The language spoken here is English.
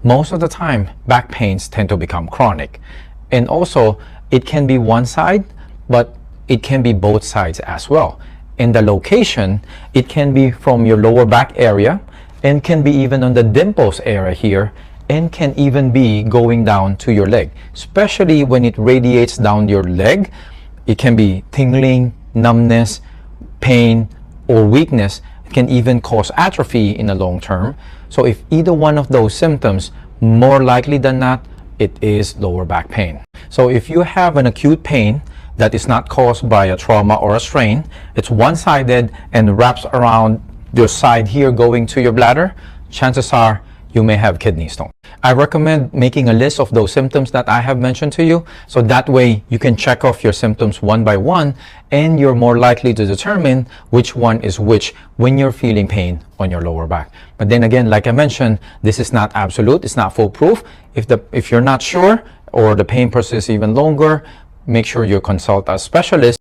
Most of the time, back pains tend to become chronic. And also, it can be one side, but it can be both sides as well. In the location, it can be from your lower back area and can be even on the dimples area here, and can even be going down to your leg. Especially when it radiates down your leg, it can be tingling, numbness, pain, or weakness. It can even cause atrophy in the long term. So if either one of those symptoms, more likely than not, it is lower back pain. So if you have an acute pain that is not caused by a trauma or a strain, it's one-sided and wraps around your side here going to your bladder, chances are you may have kidney stone. I recommend making a list of those symptoms that I have mentioned to you, so that way you can check off your symptoms one by one and you're more likely to determine which one is which when you're feeling pain on your lower back. But then again, like I mentioned, this is not absolute, it's not foolproof. If you're not sure or the pain persists even longer, make sure you consult a specialist.